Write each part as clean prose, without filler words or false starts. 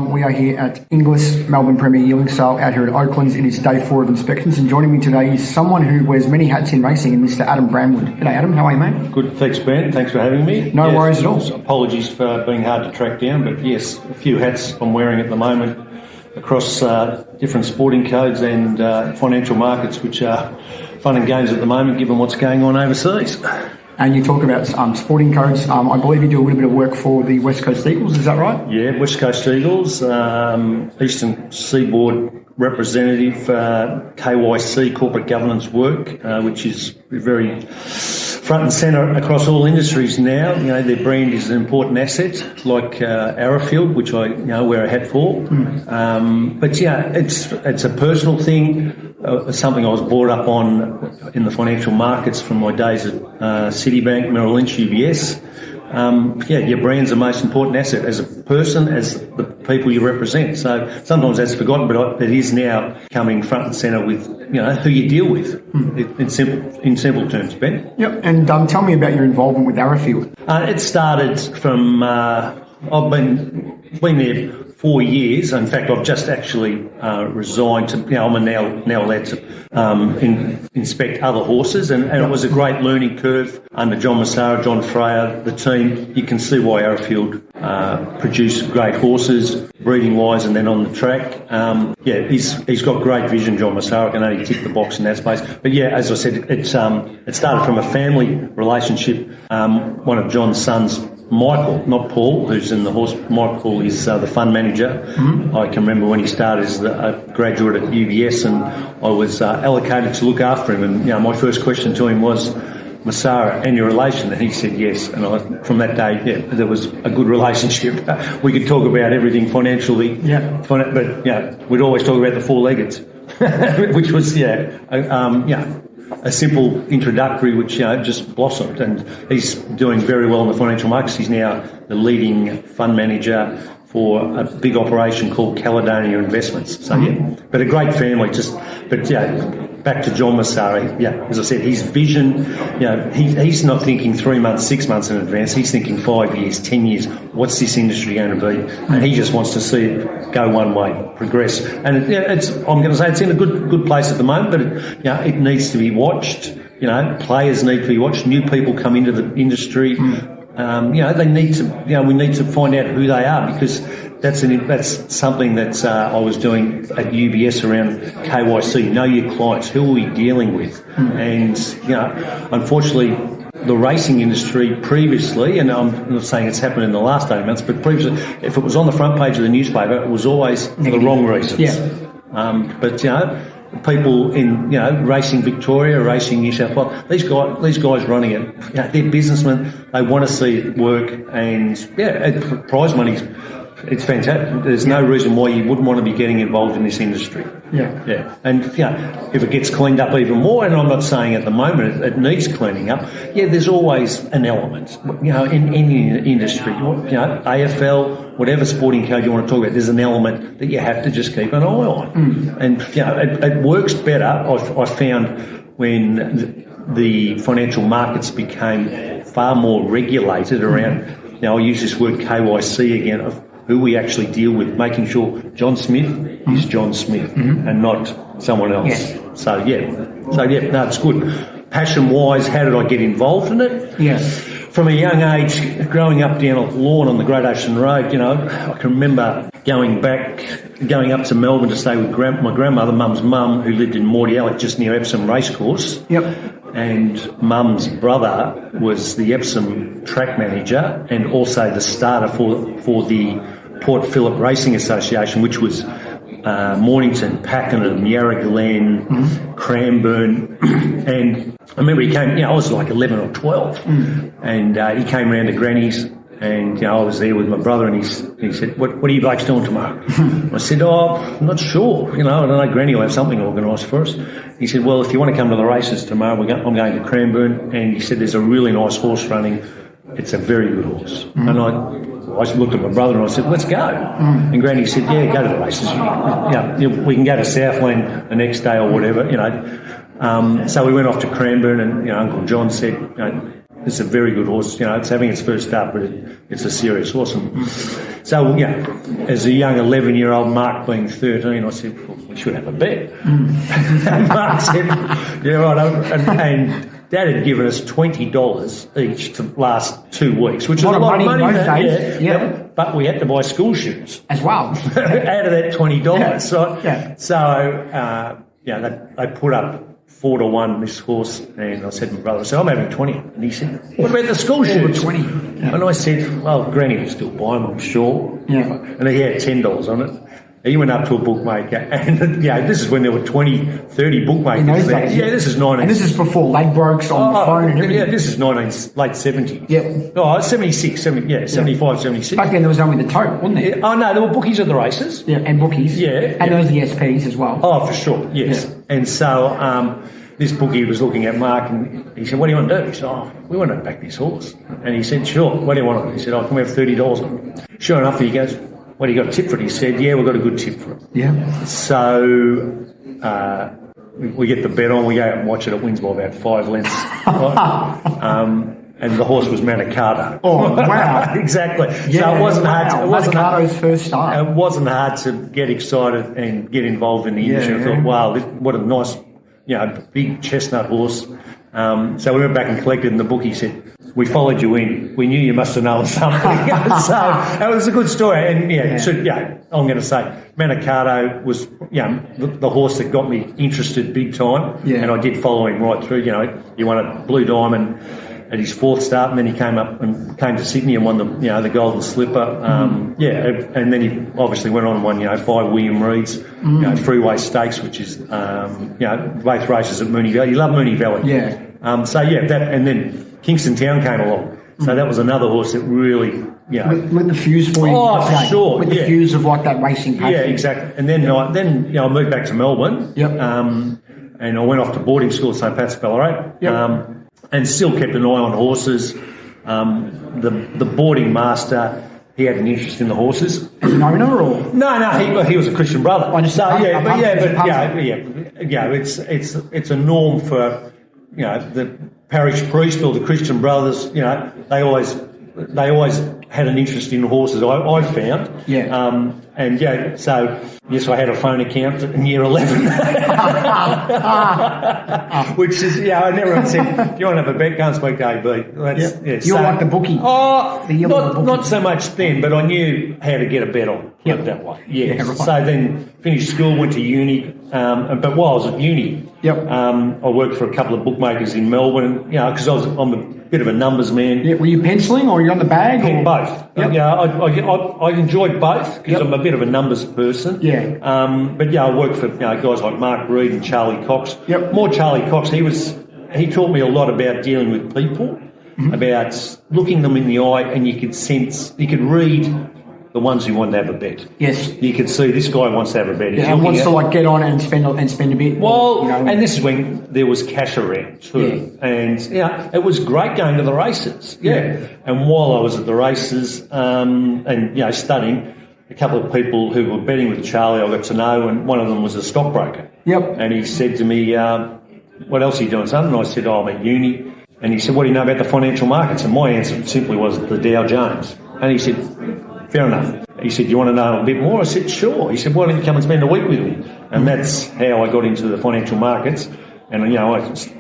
We are here at Inglis Melbourne Premier Sales out here at Oaklands. It is day 4 of inspections, and joining me today is someone who wears many hats in racing, and Mr. Adam Brandwood. G'day, Adam. How are you, mate? Good. Thanks, Ben. Thanks for having me. No worries at all. Apologies for being hard to track down, but yes, a few hats I'm wearing at the moment across different sporting codes and financial markets, which are fun and games at the moment, given what's going on overseas. And you talk about sporting codes. I believe you do a little bit of work for the West Coast Eagles, is that right? Yeah, West Coast Eagles, Eastern Seaboard representative, KYC, corporate governance work, which is very front and centre across all industries now. You know, their brand is an important asset, like Arrowfield, which I wear a hat for. But yeah, it's a personal thing. Something I was brought up on in the financial markets from my days at Citibank, Merrill Lynch, UBS. Your brand's the most important asset as a person, as the people you represent. So sometimes that's forgotten, but it is now coming front and centre with who you deal with. In simple terms, Ben. Yep. And tell me about your involvement with Arrowfield. It started from I've been there 4 years. In fact, I've just actually resigned to. I'm now allowed to inspect other horses, and it was a great learning curve under John Massara, John Freya, the team. You can see why Arrowfield produce great horses, breeding wise, and then on the track. He's got great vision, John Massara. I can only tick the box in that space. But yeah, as I said, it started from a family relationship. One of John's sons, Michael, not Paul, who's in the horse. Michael is the fund manager. I can remember when he started as a graduate at UBS, and I was allocated to look after him. And my first question to him was, Massara, and your relation? And he said yes. And from that day, there was a good relationship. We could talk about everything financially, but we'd always talk about the four-leggeds, which was a simple introductory which just blossomed, and he's doing very well in the financial markets. He's now the leading fund manager for a big operation called Caledonia Investments. So but a great family. Back to John Massara. As I said, his vision. He's not thinking 3 months, 6 months in advance. He's thinking 5 years, 10 years. What's this industry going to be? And he just wants to see it go one way, progress. And I'm going to say it's in a good place at the moment, but it needs to be watched. Players need to be watched. New people come into the industry. They need to. We need to find out who they are, because that's something that I was doing at UBS around KYC. Know your clients. Who are we dealing with? And unfortunately, the racing industry previously, and I'm not saying it's happened in the last 8 months, but previously, if it was on the front page of the newspaper, it was always for the wrong reasons. People in Racing Victoria, Racing New South Wales, these guys running it, they're businessmen. They want to see it work, and prize money's. It's fantastic. There's no reason why you wouldn't want to be getting involved in this industry. And if it gets cleaned up even more, and I'm not saying at the moment it needs cleaning up. There's always an element. In any industry, AFL, whatever sporting code you want to talk about, there's an element that you have to just keep an eye on. And it works better. I found when the financial markets became far more regulated around. I'll use this word KYC again, of who we actually deal with, making sure John Smith is John Smith and not someone else. So it's good. Passion-wise, how did I get involved in it? From a young age, growing up down a lawn on the Great Ocean Road, I can remember going up to Melbourne to stay with my grandmother, Mum's mum, who lived in Mordialloc, just near Epsom Racecourse. And Mum's brother was the Epsom track manager and also the starter for the Port Phillip Racing Association, which was Mornington, Pakenham, Yarra Glen, Cranbourne. And I remember he came, I was like 11 or 12, and he came round to Granny's, and I was there with my brother, and he said, what are you blokes doing tomorrow? I said, I'm not sure, I don't know, Granny will have something organised for us. He said, well, if you want to come to the races tomorrow, I'm going to Cranbourne, and he said, there's a really nice horse running. It's a very good horse. And I looked at my brother and I said, let's go. And Granny said, go to the races. We can go to Southland the next day or whatever, So we went off to Cranbourne, and Uncle John said, it's a very good horse. You know, it's having its first start, but it's a serious horse. And so, as a young 11-year-old, Mark being 13, I said, well, we should have a bet. And Mark said, yeah, right. And Dad had given us $20 each to last 2 weeks, which is a lot of money in those days. Yeah. But we had to buy school shoes as well out of that $20. Yeah. So they put up 4-1 this horse, and I said to my brother, I'm having 20, and he said, what about the school shoes? 20. Yeah. And I said, well, Granny will still buy them, I'm sure. Yeah. And he had $10 on it. He went up to a bookmaker, and this is when there were 20, 30 bookmakers. In those days, yeah, this is 19. And this is before Ladbrokes on the phone and everything. Yeah, this is late 70s. Yep. Oh, 76, 75, 76. Back then there was only the tote, wasn't there? Yeah. Oh, no, there were bookies at the races. Yeah, and bookies. Yeah. And there was the SPs as well. Oh, for sure, yes. Yeah. And so this bookie was looking at Mark, and he said, what do you want to do? He said, we want to back this horse. And he said, sure, what do you want on it? He said, can we have $30 on it? Sure enough, he goes, what, you got a tip for it? He said, yeah, we've got a good tip for it. Yeah. So we get the bet on, we go out and watch it, it wins by about 5 lengths. And the horse was Manicato. Oh, wow. Exactly. Yeah, so it wasn't hard to... Manicato's first start. It wasn't hard to get excited and get involved in the industry. I thought, wow, what a nice, big chestnut horse. So we went back and collected, and the bookie said, we followed you in. We knew you must have known something. So it was a good story. And I'm going to say Manicato was the horse that got me interested big time. Yeah. And I did follow him right through. He won a Blue Diamond at his 4th start, and then he came to Sydney and won the Golden Slipper. And then he obviously went on and won 5 William Reeds, Freeway Stakes, which is both races at Moonee Valley. You love Moonee Valley. Yeah. And then Kingston Town came along. So that was another horse that really, lit the fuse for you. Oh, for sure. With the fuse of like that racing passion. Yeah, exactly. And then I moved back to Melbourne. Yep. And I went off to boarding school at St. Pat's Ballarat. Yep. And still kept an eye on horses. The boarding master, he had an interest in the horses. As an owner, or no, he was a Christian brother. It's a norm for the parish priest or the Christian brothers. They always had an interest in horses. I found. Yeah. So yes, I had a phone account in year 11, which is I never said, "Do you want to have a bet? Go and speak to AB." You're like the bookie. Oh, not so much then, but I knew how to get a bet on. Put it that way. Yeah. Right. So then finished school, went to uni. But while I was at uni, I worked for a couple of bookmakers in Melbourne. Because I'm a bit of a numbers man. Yeah. Were you penciling or were you on the bag? Both. Yep. I enjoyed both because I'm a bit of a numbers person. Yeah. But I worked for guys like Mark Reed and Charlie Cox. Yep. More Charlie Cox. He taught me a lot about dealing with people, about looking them in the eye, and you could read the ones who want to have a bet. Yes. You can see this guy wants to have a bet. And wants to get on and spend a bit. Well, and this is when there was cash around too. Yeah. And it was great going to the races. Yeah. And while I was at the races and studying, a couple of people who were betting with Charlie I got to know, and one of them was a stockbroker. Yep. And he said to me, what else are you doing, son? And I said, I'm at uni. And he said, what do you know about the financial markets? And my answer simply was the Dow Jones. And he said, fair enough. He said, you want to know a bit more? I said, sure. He said, why don't you come and spend a week with me? And that's how I got into the financial markets. And, I was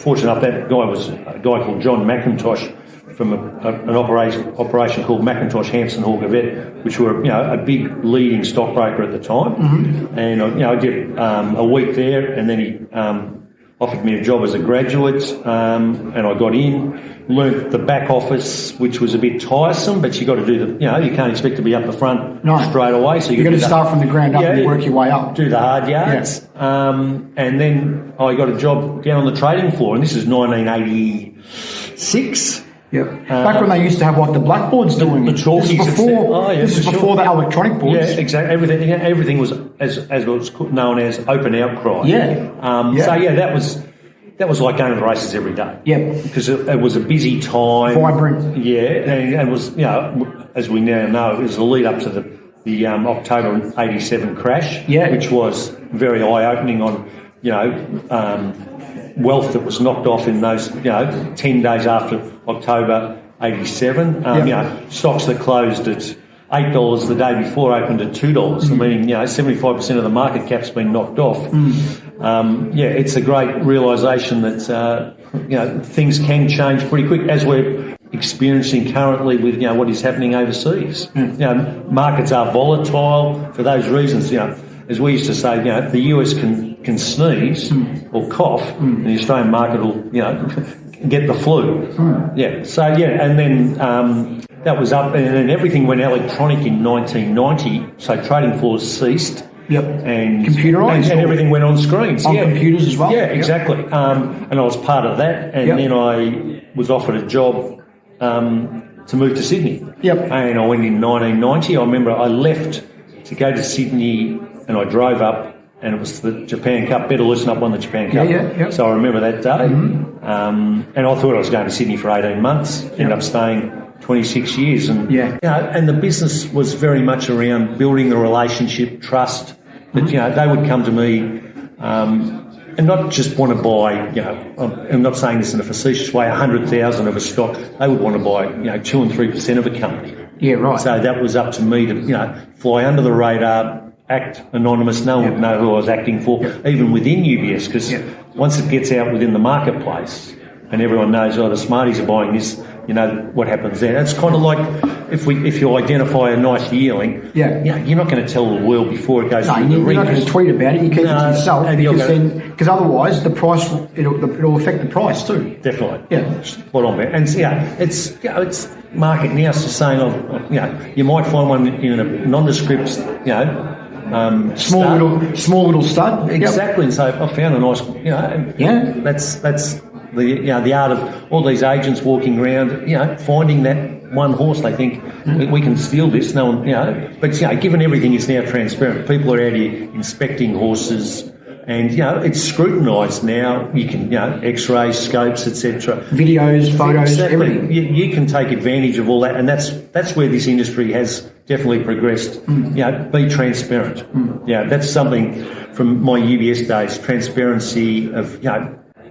fortunate enough that guy was a guy called John McIntosh from an operation called McIntosh Hampson Hall Gavette, which were, a big leading stockbroker at the time. Mm-hmm. And, I did a week there, and then he offered me a job as a graduate, and I got in. Learned the back office, which was a bit tiresome, but you got to do you can't expect to be up the front straight away. So you got to start from the ground up and work your way up. Do the hard yards. Yeah. And then I got a job down on the trading floor, and this is 1986. Yep. Back when they used to have the blackboards doing the chalkies. This is before the electronic boards. Yeah, exactly. Everything was as it was known as open outcry. Yeah. So that was like going to the races every day. Yeah. Because it was a busy time. Vibrant. Yeah, and it was, as we now know, it was the lead up to the October '87 crash. Yeah. Which was very eye opening on, wealth that was knocked off in those, 10 days after October 87. Stocks that closed at $8 the day before opened at $2. Meaning, 75% of the market cap's been knocked off. It's a great realisation that, things can change pretty quick, as we're experiencing currently with, what is happening overseas. Markets are volatile for those reasons. As we used to say, the US can sneeze or cough, and the Australian market will, get the flu. And then that was up, and then everything went electronic in 1990. So trading floors ceased. And computerised, and everything went on screens. On computers as well. Yeah, exactly. And I was part of that, and then I was offered a job to move to Sydney. And I went in 1990. I remember I left to go to Sydney, and I drove up, and it was the Japan Cup. Better Loosen Up won the Japan Cup. So I remember that day. And I thought I was going to Sydney for 18 months. Ended up staying 26 years. And, and the business was very much around building the relationship, trust. That, they would come to me and not just want to buy, I'm not saying this in a facetious way, 100,000 of a stock. They would want to buy, 2 and 3% of a company. So that was up to me to, fly under the radar, act anonymous. No one would know who I was acting for, even within UBS, because once it gets out within the marketplace and everyone knows, the Smarties are buying this, what happens there. It's kind of like if you identify a nice yearling, you're not going to tell the world before it goes through the you're not going to tweet about it. You keep it to yourself, because otherwise the price it'll affect the price too. Definitely. Spot on, man. And it's market now is just saying, you might find one in a nondescript, small little stud. Exactly. And so I found a nice, that's the art of all these agents walking around, finding that one horse they think we can steal this. No one, but given everything is now transparent, people are out here inspecting horses. And, it's scrutinised now. You can, X-rays, scopes, etc. Videos, photos, everything. You can take advantage of all that, and that's where this industry has definitely progressed. Be transparent. That's something from my UBS days, transparency of,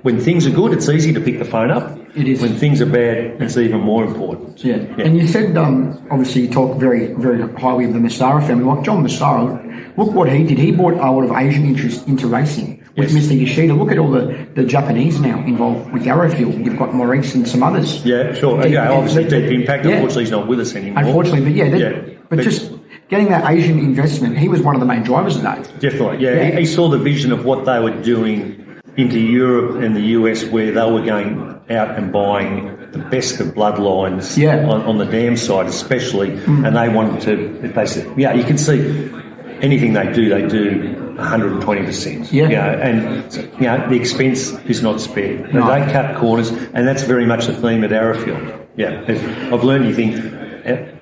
when things are good, it's easy to pick the phone up. It is. When things are bad, it's even more important. And you said, obviously, you talk very, very highly of the Massara family. Like John Massara, look what he did. He brought a lot of Asian interest into racing with Mr. Yoshida. Look at all the Japanese now involved with Arrowfield. You've got Maurice and some others. Obviously Deep Impact. Unfortunately, he's not with us anymore. Unfortunately, but just getting that Asian investment, he was one of the main drivers of that. Definitely, He saw the vision of what they were doing into Europe and the US, where they were going out and buying the best of bloodlines on the dam side especially, and they wanted to, they said, you can see anything they do 120%. And the expense is not spared. No. They cut corners, and that's very much the theme at Arrowfield. If I've learned anything,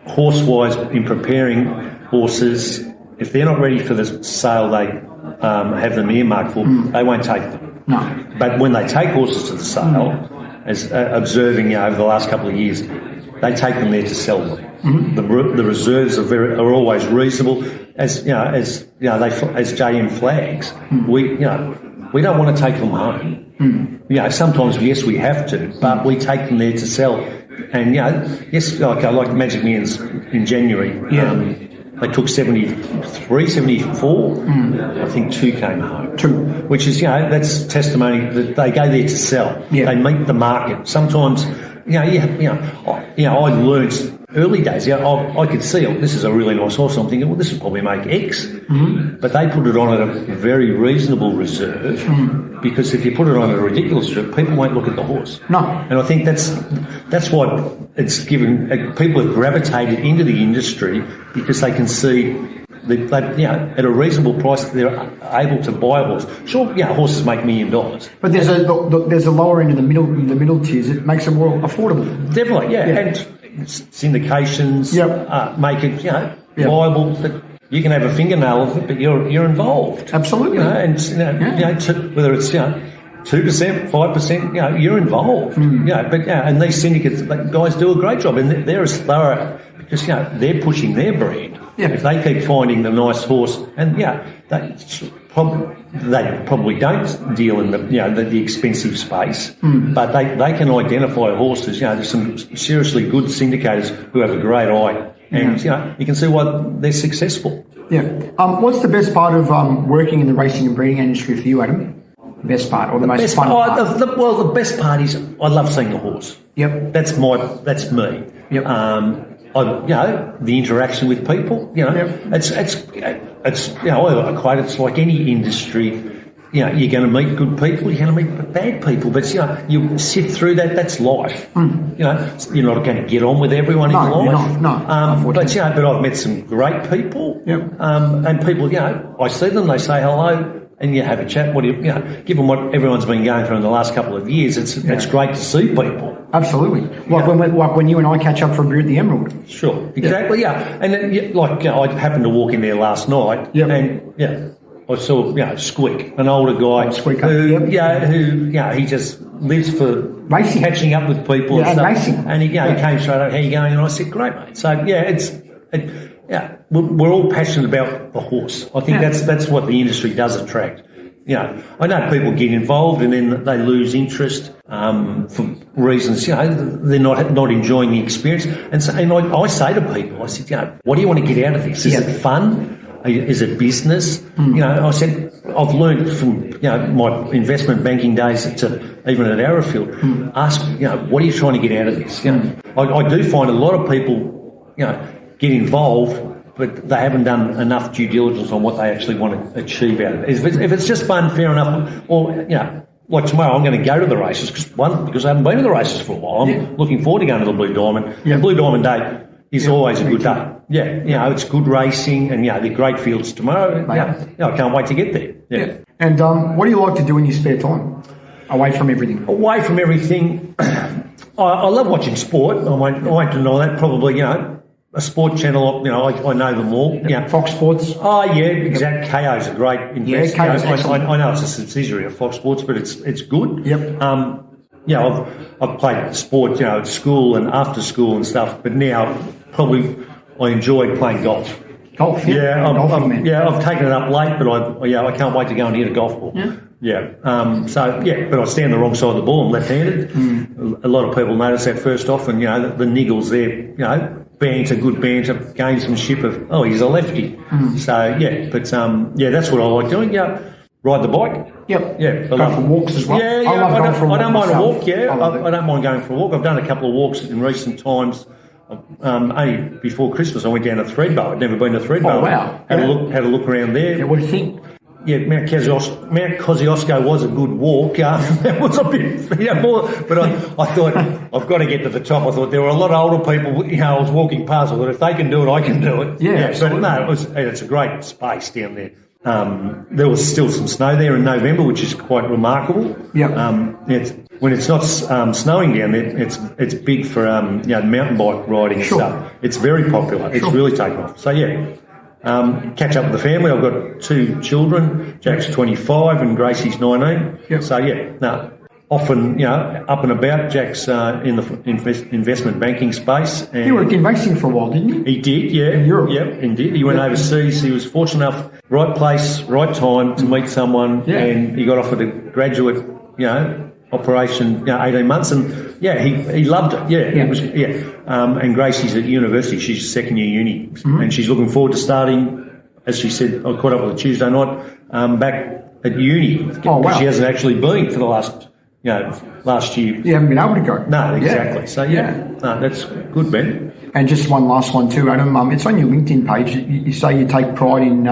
horse-wise, in preparing horses, if they're not ready for the sale they have them earmarked for, they won't take them. No. But when they take horses to the sale, as observing over the last couple of years, they take them there to sell them. The reserves are always reasonable. As JM flags, we don't want to take them home. Sometimes yes we have to, but we take them there to sell. And like Magic Millions in January. They took 73, 74. I think 2 came home. 2. Which is, that's testimony that they go there to sell. They meet the market. Sometimes, I learned early days, I could see, this is a really nice horse. I'm thinking, this will probably make X. But they put it on at a very reasonable reserve, because if you put it on at a ridiculous reserve, people won't look at the horse. No. And I think that's what it's given. People have gravitated into the industry because they can see that at a reasonable price they're able to buy a horse. Sure, horses make $1 million. But there's a lower end of the middle tiers. It makes it more affordable. Definitely, and syndications make it viable. But you can have a fingernail of it, but you're involved. Absolutely. Whether it's 2%, 5%, you're involved. And these syndicates, guys do a great job, and they're as thorough because they're pushing their brand. If they keep finding the nice horse, and they they probably don't deal in the expensive space, but they can identify horses. There's some seriously good syndicators who have a great eye, and you can see why they're successful. Yeah. What's the best part of working in the racing and breeding industry for you, Adam? The best part, or the most fun part? The best part is I love seeing the horse. Yep. That's me. Yep. The interaction with people. It's I equate it's like any industry. You're going to meet good people, you're going to meet bad people, but you sift through that. That's life. You're not going to get on with everyone in life. But I've met some great people. Yep. And people, I see them, they say hello, and you have a chat. Given what everyone's been going through in the last couple of years, it's great to see people. Absolutely. Like when you and I catch up for a beer at the Emerald. Sure. Exactly. Yeah. And then, I happened to walk in there last night. Yep. And I saw, Squeak, an older guy who he just lives for racing, catching up with people and stuff. Racing. And he came straight up, how you going? And I said, great, mate. So we're all passionate about the horse. I think that's what the industry does attract. I know people get involved and then they lose interest for reasons, they're not enjoying the experience. And I say to people, I said, what do you want to get out of this? Is it fun? Is it business? I said, I've learned from, my investment banking days to even at Arrowfield, ask, what are you trying to get out of this? I do find a lot of people, get involved, but they haven't done enough due diligence on what they actually want to achieve out of it. If it's just fun, fair enough, or, like tomorrow I'm going to go to the races, because I haven't been to the races for a while. I'm looking forward to going to the Blue Diamond. Yeah. Blue Diamond Day is always a good day. Yeah, it's good racing, and they're great fields tomorrow. I can't wait to get there. Yeah. And what do you like to do in your spare time, away from everything? Away from everything, I love watching sport. I won't deny that. Probably, a sport channel. I know them all. Yeah, Fox Sports. Oh yeah, exactly. KO's a great investment. Yeah, KO's excellent. I know it's a subsidiary of Fox Sports, but it's good. Yep. I've played sport, at school and after school and stuff, but now probably I enjoy playing golf. Golf, yeah. I've taken it up late, but I can't wait to go and hit a golf ball. Yeah. But I stand the wrong side of the ball. I'm left-handed. A lot of people notice that first off, and the niggles there. Good banter, gamesmanship of he's a lefty. So that's what I like doing. Yeah. Ride the bike. Yep. Yeah. Go for walks as well. Yeah. I don't mind a walk. Yeah. I don't mind going for a walk. I've done a couple of walks in recent times. Only before Christmas, I went down to Thredbo. I'd never been to Thredbo. Oh wow! Had a look around there. Yeah, what do you think? Yeah, Mount Kosciuszko was a good walk. That was a bit more. But I thought I've got to get to the top. I thought there were a lot of older people. I was walking past. I thought if they can do it, I can do it. Yeah, absolutely. But no, it's a great space down there. There was still some snow there in November, which is quite remarkable. Yeah. When it's not snowing down there, it's big for mountain bike riding and stuff. It's very popular. It's really taken off. So catch up with the family. I've got 2 children. Jack's 25 and Gracie's 19. Yep. So often up and about. Jack's in the investment banking space. And he worked in racing for a while, didn't he? He did, yeah. In Europe. Yep, indeed. He went overseas. He was fortunate enough, right place, right time to meet someone, and he got offered a graduate, operation, 18 months, and he loved it. It was, and Gracie's at university. She's second year uni, and she's looking forward to starting. As she said, I caught up with her Tuesday night, back at uni. Oh wow! She hasn't actually been for the last year. You haven't been able to go. No, exactly. So no, that's good, Ben. And just one last one too, Adam. It's on your LinkedIn page. You say you take pride in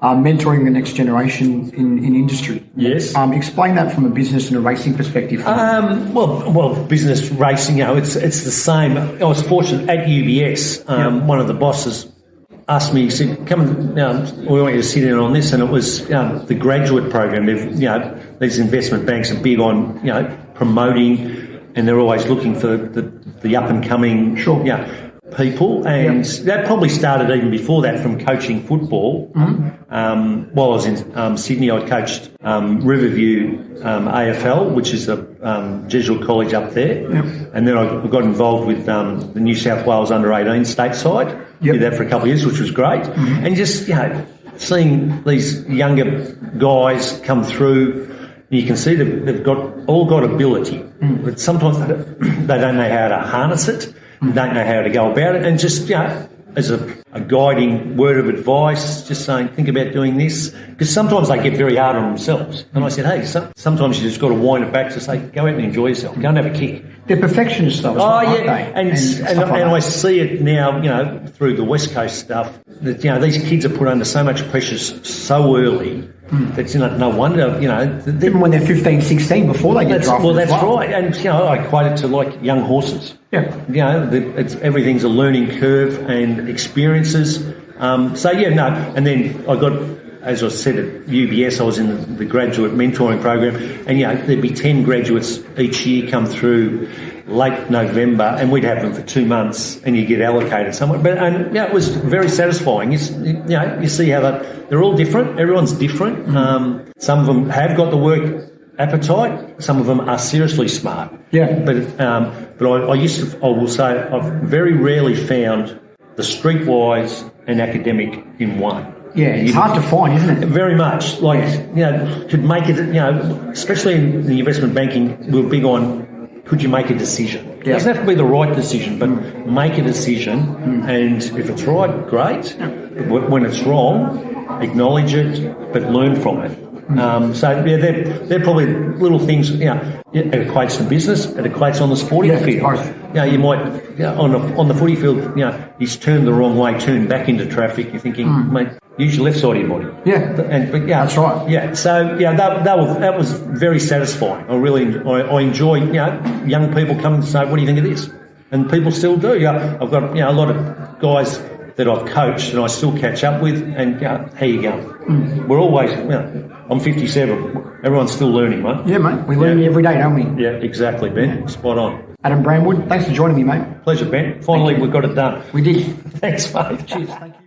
mentoring the next generation in industry. Yes. Explain that from a business and a racing perspective. Well, business racing, it's the same. I was fortunate at UBS. One of the bosses asked me, he said, "Come and we want you to sit in on this," and it was the graduate program. These investment banks are big on promoting, and they're always looking for the up and coming people, and that probably started even before that from coaching football. While I was in Sydney, I coached Riverview AFL, which is a Jesuit college up there, and then I got involved with the New South Wales under-18 stateside. Did that for a couple of years, which was great, and just seeing these younger guys come through, you can see they've all got ability, but sometimes they don't know how to harness it, don't know how to go about it, and just, as a guiding word of advice, just saying, think about doing this, because sometimes they get very hard on themselves. And I said, hey, sometimes you just got to wind it back to say, go out and enjoy yourself, go and have a kick. They're perfectionists though, aren't they? And I see it now, through the West Coast stuff, that, these kids are put under so much pressure so early that, no wonder, even when they're 15, 16, before they get drafted. Well, that's right. And, I equate it to like young horses. Yeah. Everything's a learning curve and experiences. And then I got, as I said, at UBS, I was in the graduate mentoring program, and there'd be 10 graduates each year come through late November, and we'd have them for 2 months, and you get allocated somewhere. But it was very satisfying. You see how they're all different. Everyone's different. Some of them have got the work appetite. Some of them are seriously smart. Yeah. But I will say, I've very rarely found the streetwise and academic in one. Yeah, it's hard to find, isn't it? Very much. Could make it, especially in the investment banking, we're big on, could you make a decision? It doesn't have to be the right decision, but make a decision, and if it's right, great. But when it's wrong, acknowledge it, but learn from it. They're probably little things. It equates to business. It equates on the sporting field. You might on the footy field. He's turned the wrong way, turned back into traffic. You're thinking, mate, use your left side of your body. That's right. Yeah, so that was very satisfying. I enjoy young people coming to say, what do you think of this? And people still do. I've got a lot of guys that I've coached and I still catch up with, and how you going? We're always, I'm 57. Everyone's still learning, mate. Yeah, mate. We learn every day, don't we? Yeah, exactly, Ben. Yeah. Spot on. Adam Brandwood, thanks for joining me, mate. Pleasure, Ben. Finally, we got it done. We did. Thanks, mate. Cheers. Thank you.